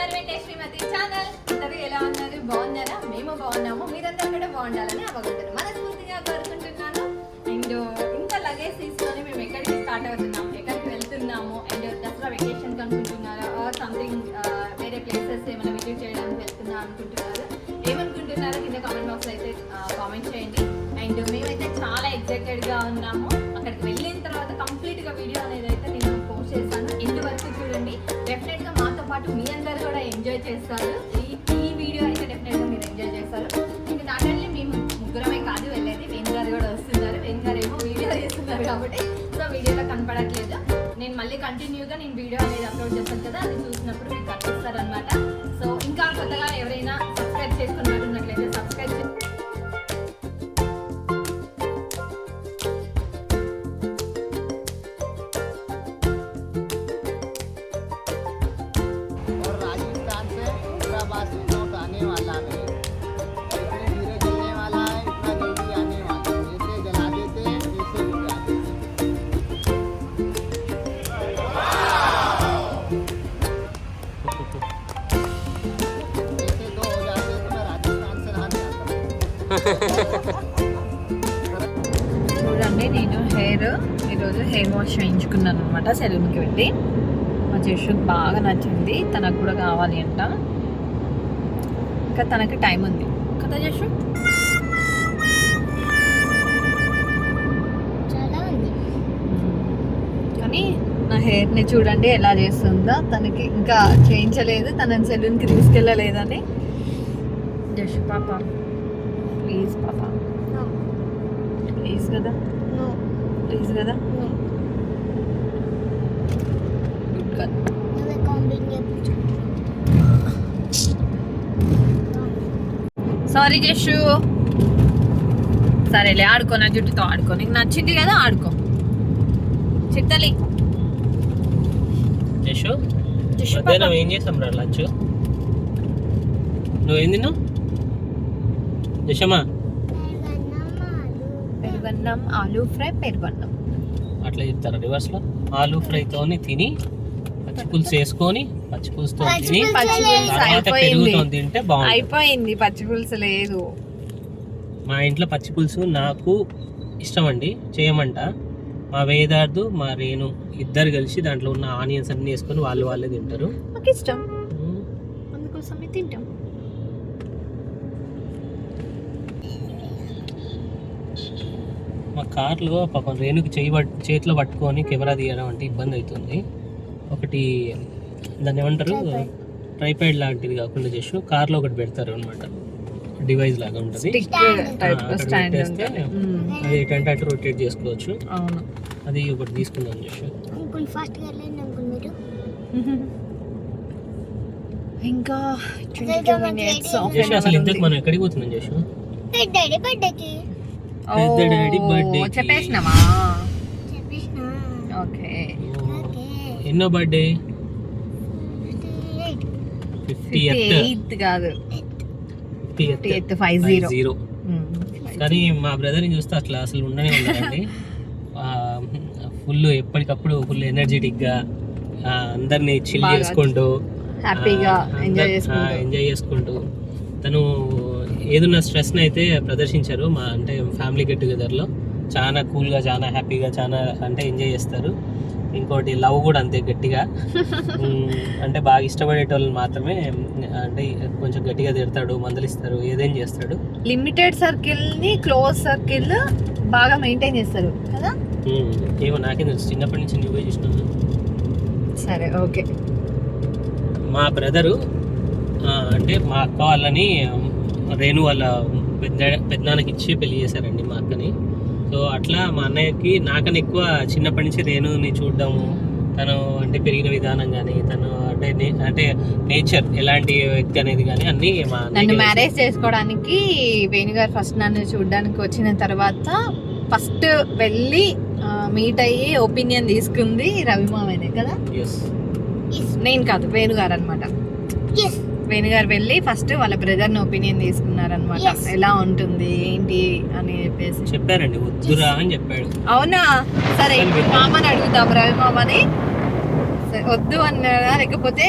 Welcome శ్రీమతి channel. అందరూ ఎలా ఉన్నారు? బాగున్నారా? మేము బాగున్నాము. మీరందరూ కూడా బాగుండాలని అవగొంటారు మనస్ఫూర్తిగా కోరుకుంటున్నాను. అండ్ ఇంత లగేజ్ తీసుకొని మేము ఎక్కడికి స్టార్ట్ అవుతున్నాము, ఎక్కడికి వెళ్తున్నాము, అండ్ దసరా వెకేషన్ అనుకుంటున్నారా, సంథింగ్ వేరే ప్లేసెస్ ఏమైనా విజిట్ చేయడానికి వెళ్తున్నా అనుకుంటున్నారు, ఏమనుకుంటున్నారో కింద కామెంట్ బాక్స్ అయితే కామెంట్ చేయండి. అండ్ మేమైతే చాలా ఎక్సైటెడ్గా ఉన్నాము. అక్కడికి వెళ్ళిన తర్వాత కంప్లీట్గా వీడియో అనేది అయితే నేను పోస్ట్ చేస్తాను. ఎండ్ వరకు చూడండి. డెఫినెట్గా మాతో పాటు మీ అందరూ కూడా ఎంజాయ్ చేస్తారు. ఈ వీడియో అయితే డెఫినెట్గా మీరు ఎంజాయ్ చేస్తారు. ఇంకా దాంట్లో మేము ముగ్గురమే కాదు వెళ్ళేది, వేణు గారు కూడా వస్తున్నారు. వేణు గారు ఏమో వీడియో చేస్తున్నారు కాబట్టి సో వీడియోలో కనపడట్లేదు. నేను మళ్ళీ కంటిన్యూగా నేను వీడియో అనేది అప్లోడ్ చేస్తాను కదా, అది చూసినప్పుడు మీకు కనిపిస్తారనమాట. సో ఇంకా కొత్తగా ఎవరైనా సబ్స్క్రైబ్ చేసుకున్నట్లయితే సబ్స్క్రైబ్ చూడండి. నేను ఈరోజు హెయిర్ వాష్ చేయించుకున్నాను అనమాట సెలూన్కి వెళ్ళి. మా జస్సుకి బాగా నచ్చింది, తనకు కూడా కావాలి అంట. ఇంకా తనకి టైం ఉంది కదా జస్సు? కానీ నా హెయిర్ని చూడండి ఎలా చేస్తుందో. తనకి ఇంకా చేయించలేదు, తనని సెలూన్కి తీసుకెళ్ళలేదని. జస్సు పాప ప్లీజ్ పాప, ప్లీజ్ కదా, ప్లీజ్ కదా. సారీ జస్సు. సరేలే, ఆడుకో, నా జుట్టుతో ఆడుకో. నీకు నచ్చింది కదా, ఆడుకో. చిట్టలి జస్సు, మధ్యాహ్నం ఏం చేస్తాం రా లంచ్? నువ్వేం తిన్నావు జషమా? పెరుగన్నం, ఆలూ ఫ్రై, పెరుగన్నం. అట్లా చెప్తారా రివర్స్లో? ఆలూ ఫ్రైతోని తిని పచ్చి పులుసు వేసుకొని పచ్చి పులుసుతో తిని పెరుగుతో తింటే బాగుంటుంది. అయిపోయింది, పచ్చి పులుసు లేదు మా ఇంట్లో. పచ్చి పులుసు నాకు ఇష్టం అండి, చేయమంట. మా వేదార్థు మా రేణు ఇద్దరు కలిసి దాంట్లో ఉన్న ఆనియన్స్ అన్ని వేసుకొని వాళ్ళే తింటారు. నాకు ఇష్టం, అందుకోసమే తింటాం. మా కార్లో పాపం రేణుకి చేతిలో పట్టుకొని కెమెరా తీయడం అంటే ఇబ్బంది అవుతుంది. ఒకటి దాన్ని ఏమంటారు, ట్రైపాడ్ లాంటిది కాకుండా చేసి కార్లో ఒకటి పెడతారు అనమాట, డివైస్ లాగా ఉంటుంది. అది ఏంటంటే అటు రొటేట్ చేసుకోవచ్చు. అది ఒకటి తీసుకుందాం చేసి. ఇంకా అసలు ఇంతకు మనం ఎక్కడికి పోతున్నాం చేసి? చెప్పేసినామా? ఓకే. ఎన్నో బర్త్డే? 58 కాదు, 50. కానీ మా బ్రదర్ని చూస్తే అట్లా అసలు ఉండనే ఉన్నారండి. ఫుల్ ఎప్పటికప్పుడు ఫుల్ ఎనర్జెటిక్గా అందరినీ చిల్ చేసుకుంటూ హ్యాపీగా ఎంజాయ్ చేసుకుంటూ తను ఏదన్నా స్ట్రెస్ని అయితే ప్రదర్శించారు. మా అంటే ఫ్యామిలీ గెట్ టుగెదర్లో చాలా కూల్గా, చాలా హ్యాపీగా, చాలా అంటే ఎంజాయ్ చేస్తారు. ఇంకోటి లవ్ కూడా అంతే గట్టిగా, అంటే బాగా ఇష్టపడేటోళ్ళని మాత్రమే అంటే కొంచెం గట్టిగా తిడతాడు, మందలిస్తారు, ఏదేం చేస్తాడు. లిమిటెడ్ సర్కిల్ని క్లోజ్ సర్కిల్ బాగా మెయింటైన్ చేస్తారు కదా. ఏమో నాకే తెలుసు, చిన్నప్పటి నుంచి నువ్వే చూసినాను. సరే ఓకే. మా అంటే మా అక్క వాళ్ళని రేణు వాళ్ళ పెద్దనాన్నకి ఇచ్చి పెళ్లి చేశారండి మా అక్కని. సో అట్లా మా అన్నయ్యకి నాకన్నా ఎక్కువ చిన్నప్పటి నుంచి రేణుని చూడడము, తను అంటే పెరిగిన విధానం కానీ, తను అంటే నేచర్ ఎలాంటి వ్యక్తి అనేది కానీ అన్నీ నన్ను మ్యారేజ్ చేసుకోవడానికి వేణు గారు ఫస్ట్ నన్ను చూడడానికి వచ్చిన తర్వాత ఫస్ట్ వెళ్ళి మీట్ అయ్యి ఒపీనియన్ తీసుకుంది రవిమామనే కదా. నేను కాదు, వేణుగారు అనమాట. వేణుగారు వెళ్ళి ఫస్ట్ వాళ్ళ బ్రదర్ని ఒపీనియన్ తీసుకున్నారనమాట, ఎలా ఉంటుంది ఏంటి అని చెప్పేసి చెప్పారండి. వద్దురా అని చెప్పాడు. అవునా? సరే మామని అడుగుతాం, రవి మామని. వద్దు అన్నారా లేకపోతే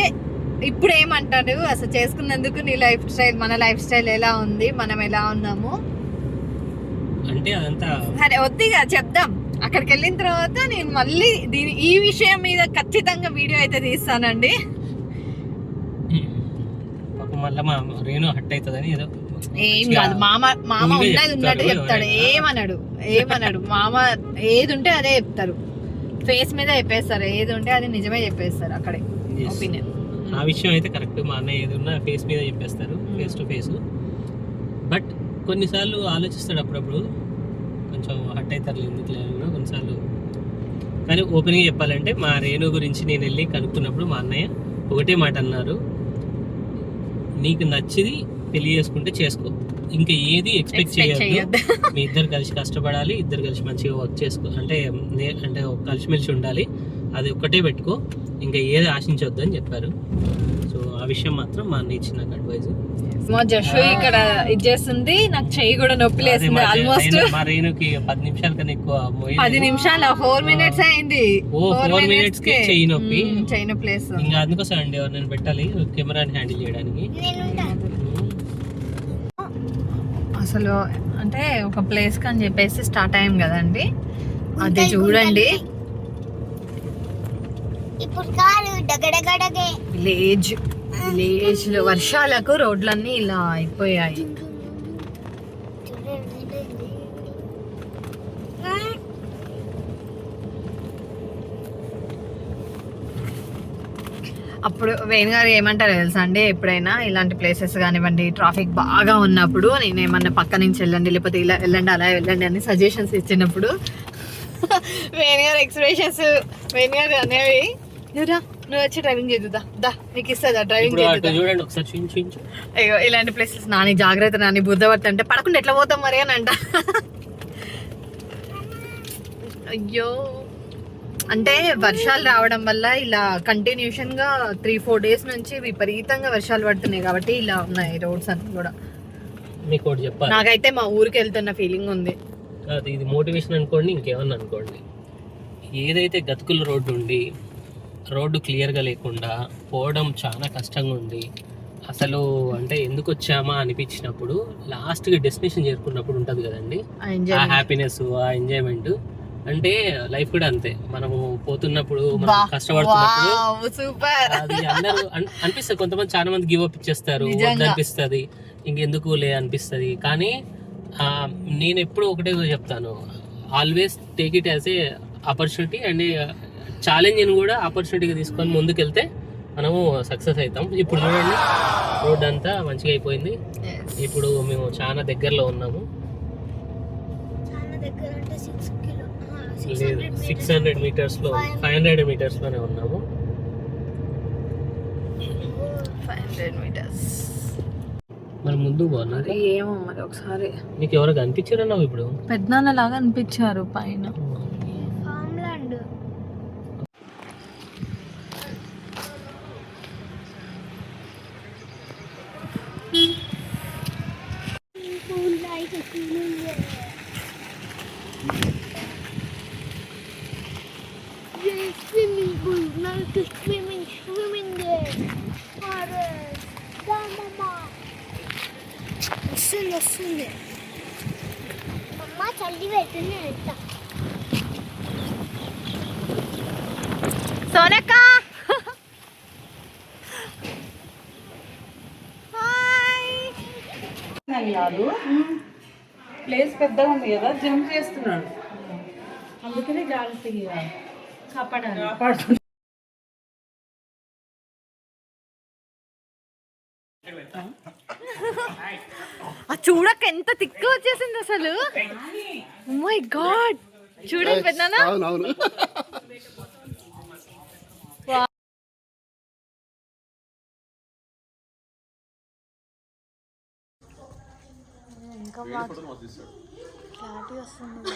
ఇప్పుడు ఏమంటారు అసలు చేసుకున్నందుకు నీ లైఫ్ స్టైల్, మన లైఫ్ స్టైల్ ఎలా ఉంది, మనం ఎలా ఉన్నాము అంటే అదంతా సరే వద్దిగా చెప్దాం. అక్కడికి వెళ్ళిన తర్వాత నేను మళ్ళీ ఈ విషయం మీద ఖచ్చితంగా వీడియో అయితే తీస్తానండి. పాపం మళ్ళీ మా రేణు హట్ అవుతుందని ఏదో ఏం కాదు, మామ ఉన్నది ఉన్నట్టు చెప్తాడు, ఏమన్నాడు మామ. ఏది ఉంటే అదే చెప్తారు, ఫేస్ మీద చెప్పేస్తారు, ఏది ఉంటే అది నిజమే చెప్పేస్తారు అక్కడే. ఒపీనియన్ ఆ విషయం అయితే కరెక్ట్. మా అన్నయ్య ఏది ఉన్నా ఫేస్ మీద చెప్పేస్తారు, ఫేస్ టు ఫేస్. బట్ కొన్నిసార్లు ఆలోచిస్తాడు అప్పుడప్పుడు, కొంచెం హట్ అవుతారు ఎందుకు లేదు కొన్నిసార్లు. కానీ ఓపెన్గా చెప్పాలంటే మా రేణు గురించి నేను వెళ్ళి కనుక్కున్నప్పుడు మా అన్నయ్య ఒకటే మాట అన్నారు, నీకు నచ్చిది పెళ్లి చేసుకుంటే చేసుకో, ఇంకా ఏది ఎక్స్పెక్ట్ చేయొద్దు. మీ ఇద్దరు కలిసి కష్టపడాలి, ఇద్దరు కలిసి మంచిగా వర్క్ చేసుకో, అంటే కలిసిమెలిసి ఉండాలి, అది ఒక్కటే పెట్టుకో, ఇంకా ఏది ఆశించవద్దు అని చెప్పారు. సో ఆ విషయం మాత్రం మా అన్న ఇచ్చిన నాకు అడ్వైజ్. మా జషు ఇక్కడ ఇది చేస్తుంది, నాకు చెయ్యి కూడా నొప్పి లేస్తుంది. ఆల్మోస్ట్ మా రేణుకి 10 నిమిషాల కన్నా ఎక్కువ 10 నిమిషాలు 4 minutes అయింది. 4 minutes కి చెయ్యి నొప్పి. ప్లేస్ ఇంకా అందుకోసం అండి నేను పెట్టాలి కెమెరాని హ్యాండిల్ చేయడానికి. అసలు అంటే ఒక ప్లేస్ కి అని చెప్పేసి స్టార్ట్ అయ్యాం కదండి, అది చూడండి. విలేజ్ లో వర్షాలకు రోడ్లన్నీ ఇలా అయిపోయాయి. అప్పుడు వేణు గారు ఏమంటారు తెలుసా అండి, ఎప్పుడైనా ఇలాంటి ప్లేసెస్ కానివ్వండి ట్రాఫిక్ బాగా ఉన్నప్పుడు నేను ఏమన్నా పక్క నుంచి వెళ్ళండి, లేకపోతే ఇలా వెళ్ళండి అలా వెళ్ళండి అని సజెషన్స్ ఇచ్చినప్పుడు వేణు గారు ఎక్స్ప్రెషన్స్, వేణు గారు అనేవి, నువ్వు వచ్చి డ్రైవింగ్ చేద్దా నీకు ఇస్తుందా డ్రైవింగ్ చూడండి ఒకసారి. అయ్యో ఇలాంటి ప్లేసెస్ నాని జాగ్రత్త, నాని బుద్ధపడతా అంటే పడకుండా ఎట్లా పోతాం మరి అని అంట. అయ్యో అంటే వర్షాలు రావడం వల్ల ఇలా కంటిన్యూషన్ గా 3-4 days నుంచి విపరీతంగా వర్షాలు పడుతున్నాయి కాబట్టి ఇలా ఉన్నాయి రోడ్స్ అన్ని కూడా. నాకైతే మా ఊరికి వెళ్తున్న ఫీలింగ్ ఉంది. ఇది మోటివేషన్ అనుకోండి, ఇంకేమన్నా అనుకోండి, ఏదైతే గతుకుల రోడ్డు ఉండి రోడ్డు క్లియర్గా లేకుండా పోవడం చాలా కష్టంగా ఉంది, అసలు అంటే ఎందుకు వచ్చామా అనిపించినప్పుడు లాస్ట్గా డెస్టినేషన్ చేరుకున్నప్పుడు ఉంటుంది కదండి ఆ హ్యాపీనెస్, ఆ ఎంజాయ్మెంట్. అంటే లైఫ్ కూడా అంతే, మనము పోతున్నప్పుడు మనం కష్టపడుతున్నప్పుడు అది అందరూ అనిపిస్తుంది. కొంతమంది చాలా మంది గివ్ అప్ ఇచ్చేస్తారు, అనిపిస్తుంది ఇంకెందుకు లే అనిపిస్తుంది. కానీ నేను ఎప్పుడు ఒకటే చెప్తాను, always take it as a opportunity and ఛాలెంజ్ని కూడా ఆపర్చునిటీగా తీసుకొని ముందుకెళ్తే మనము సక్సెస్ అవుతాం. ఇప్పుడు చూడండి రోడ్ అంతా మంచిగా అయిపోయింది. ఇప్పుడు మేము చాలా దగ్గరలో ఉన్నాము, లేదు 600 meters లో 500 meters లోనే ఉన్నాము. 500 meters మరి ముందు బాగున్నారు. ఏమో మరి ఒకసారి నీకు ఎవరు కనిపించారు అన్నావు, ఇప్పుడు పెద్దనాన్న లాగా అనిపించారు పైన. వస్తుంది అమ్మ చల్లి పెట్టింది వెళ్తా. సోనక్క కాదు, ప్లేస్ పెద్దగా ఉంది కదా, జంప్ చేస్తున్నాడు, అందుకనే జాగ్రత్తగా కాపాడుతుంది. చూడక ఎంత తిక్కు వచ్చేసింది అసలు. మై గాడ్ చూడండి పెద్దనా, ఇంకా క్లారిటీ వస్తుంది.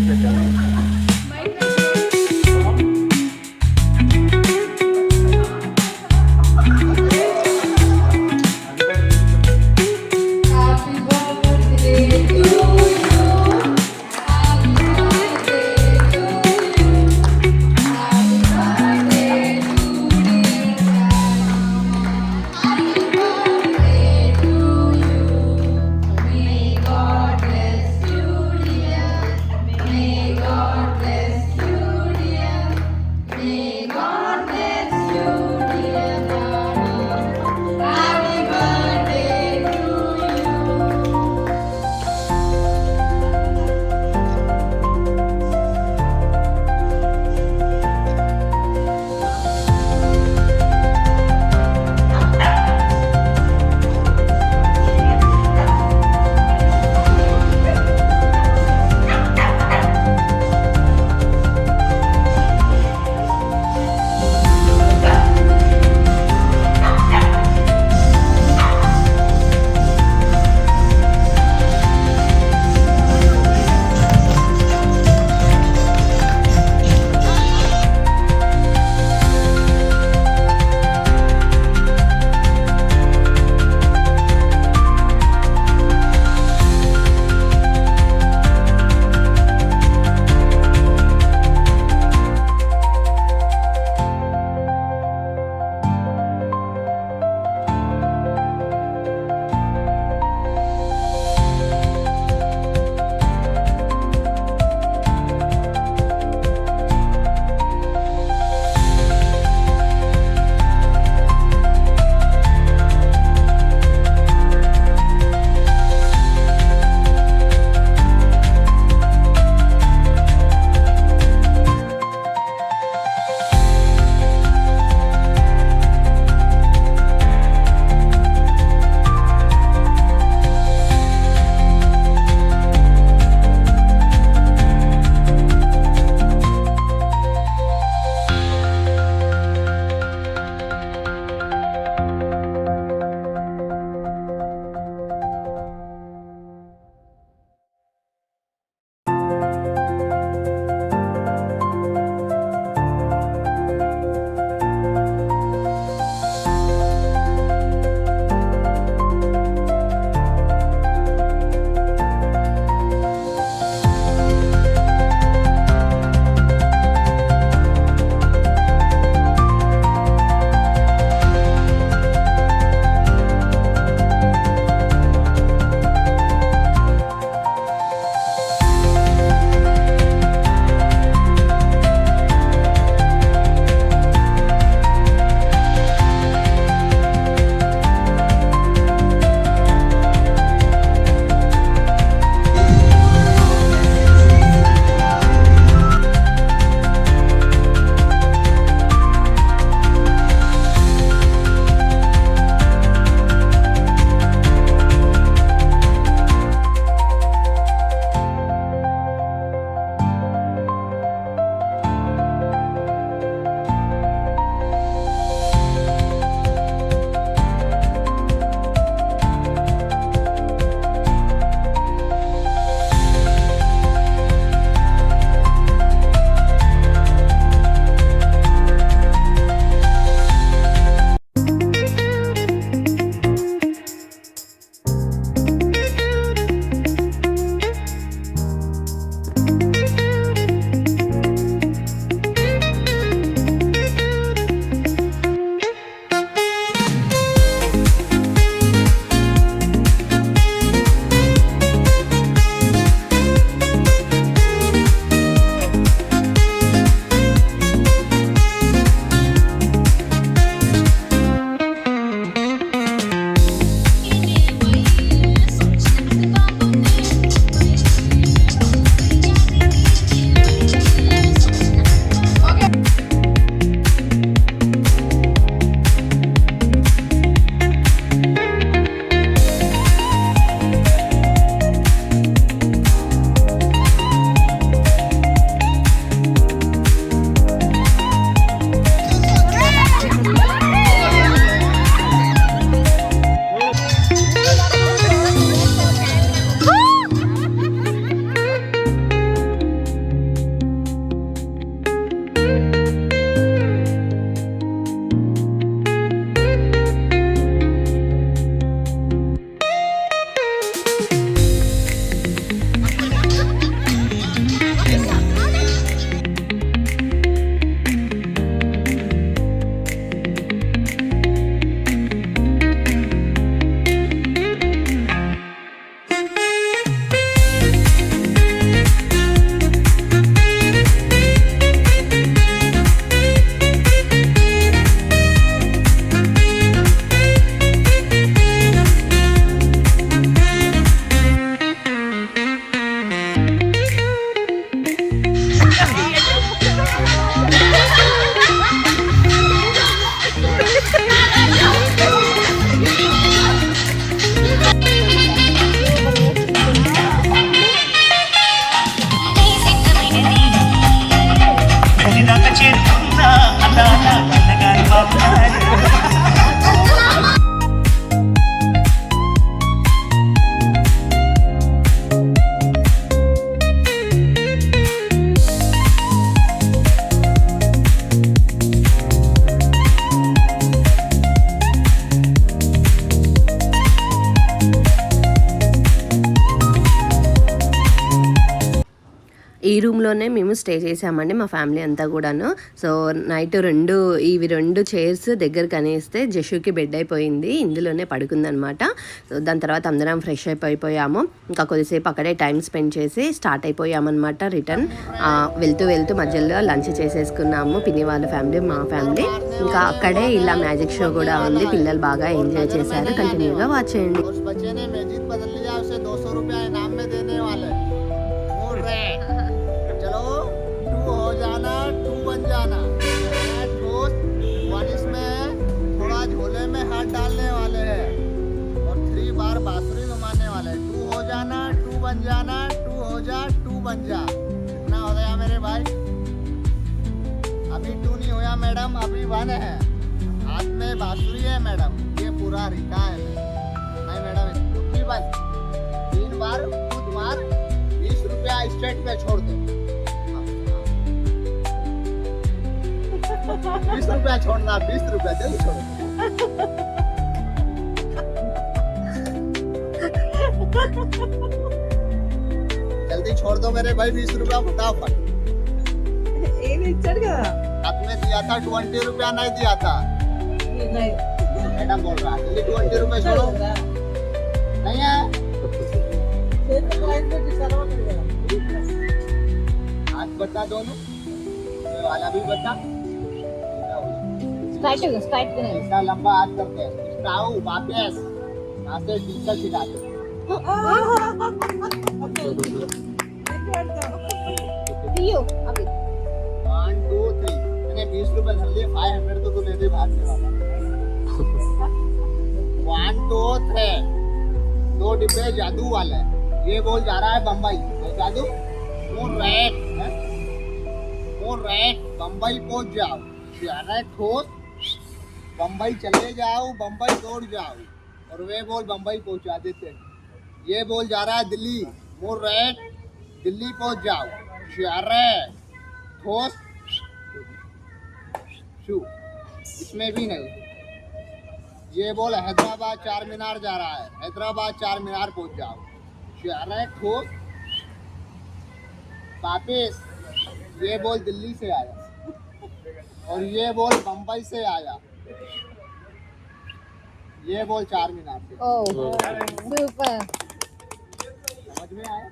May God ఇందులోనే మేము స్టే చేసామండి మా ఫ్యామిలీ అంతా కూడాను. సో నైట్ ఇవి రెండు చైర్స్ దగ్గరికి అనేస్తే జషుకి బెడ్ అయిపోయింది, ఇందులోనే పడుకుందనమాట. సో దాని తర్వాత అందరం ఫ్రెష్ అయిపోయాము. ఇంకా కొద్దిసేపు అక్కడే టైం స్పెండ్ చేసి స్టార్ట్ అయిపోయామన్నమాట రిటర్న్. వెళ్తూ వెళ్తూ మధ్యలో లంచ్ చేసేసుకున్నాము, పిన్ని వాళ్ళ ఫ్యామిలీ మా ఫ్యామిలీ. ఇంకా అక్కడే ఇలా మ్యాజిక్ షో కూడా ఉంది, పిల్లలు బాగా ఎంజాయ్ చేశారు. కంటిన్యూగా వాచ్ చేయండి. उस बच्चे ने मैजिक बदल लिया, उसे 200 रुपया इनाम में देने वाले। Mood red. चलो 2 हो जाना, 2 बन जाना। ठोस 1 इसमें थोड़ा झोले में हाथ डालने वाले हैं और 3 बार बांसुरी घुमाने वाले। 2 हो जाना, 2 बन जाना, 2 हो जा, 2 बन जा। कितना हो गया मेरे भाई? अभी 2 नहीं होया मैडम, अभी 1 है। हाथ में बांसुरी है मैडम, ये पूरा रिका है नहीं मैडम। मुट्ठी बंद, 3 बार खुद मार, 20 रुपया स्टेट पे छोड़ दे। 20 रुपया छोड़ना, 20 रुपया जल्दी छोड़। जल्दी छोड़ दो मेरे भाई, 20 रुपया फटाफट। हाथ में दिया था 20 रुपया, नहीं दिया था मैडम बोल रहा है। जल्दी 20 रुपए छोड़ो। नहीं है हाथ बटा दोनों, ये वाला भी बटा। ऐसा लंबा हाथ करके आओ वापस, यहाँ से टीचर सिखा दो। दियो अभी 1 2 3 मैंने 20 रुपए धर लिए, 500 तो तू ले दे भागने वाला। 1 2 3 2 डिब्बे जादू वाले। ये बोल जा रहा है बम्बई, जादू मून रेड बम्बई पहुंच जाओ। ठोस बम्बई चले जाओ, बम्बई दौड़ जाओ। और वे बोल बम्बई पहुंचा देते। ये बोल जा रहा है दिल्ली, मून रेड दिल्ली पहुंच जाओ। ठोस शू, इसमें भी नहीं। ये बोल हैदराबाद 4 मीनार जा रहा है, हैदराबाद 4 मीनार पहुंच जाओ। ठोस वापिस। ये बोल दिल्ली से आया और ये बोल बम्बई से आया। ये बोल 4 मीनार से। सुपर। समझ में आया?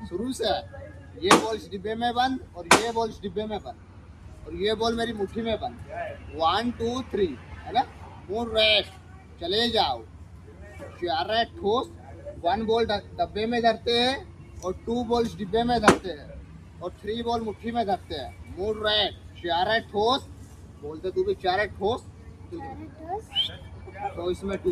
शुरू से ये बोल इस डिब्बे में बंद और ये बोल इस डिब्बे में बंद और ये बोल मेरी मुट्ठी में बंद। 1 2 3 है ना। मून रेस्ट, चले जाओ। ठोस 1 बॉल डब्बे में धरते हैं और 2 बॉल इस डिब्बे में धरते हैं और 3 बॉल मुट्ठी में धरते हैं। मून रेस्ट, ठोस बोलते तू भी, ठोस तो इसमें 2।